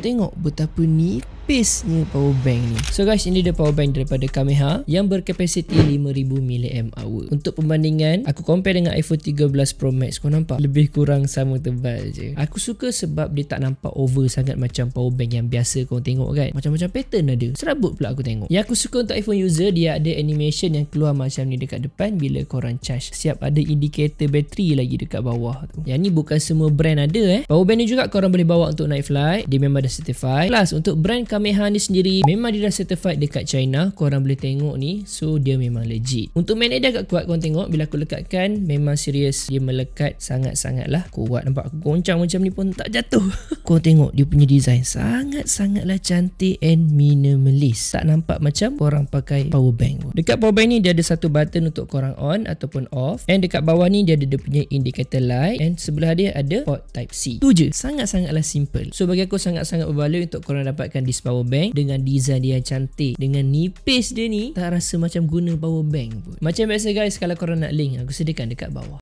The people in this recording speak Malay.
tengok betapa nipisnya power bank ni. So guys, ini dia power bank daripada Kameha yang berkapasiti 5000 mAh. Untuk perbandingan, aku compare dengan iPhone 13 Pro Max. Kau nampak? Lebih kurang sama tebal je. Aku suka sebab dia tak nampak over sangat macam power bank yang biasa kau tengok kan. Macam-macam pattern ada. Serabut pula aku tengok. Yang aku suka untuk iPhone user, dia ada animation yang keluar macam ni dekat depan bila korang charge. Siap ada indikator bateri lagi dekat bawah tu. Yang ni bukan semua brand ada Power bank ni juga korang boleh bawa untuk night flight. Dia memang dah certified. Plus untuk brand Kameha ni sendiri memang dia dah certified dekat China. Korang boleh tengok ni. So dia memang legit. Untuk magnet dia agak kuat. Korang tengok bila aku lekatkan, memang serius dia melekat sangat-sangat lah kuat. Nampak aku goncang macam ni pun tak jatuh. Korang tengok dia punya design sangat-sangatlah cantik and minimalist. Tak nampak macam korang pakai power bank. Dekat power bank ni dia ada satu button untuk korang on ataupun off. And dekat bawah ni dia ada dia punya indicator light. And sebelah dia ada port type C. Tu je. Sangat-sangatlah simple. So bagi aku sangat-sangat berbaloi untuk korang dapatkan this power bank dengan design dia yang cantik. Dengan nipis dia ni, tak rasa macam guna power bank pun. Macam biasa guys, kalau korang nak link, aku sediakan dekat bawah.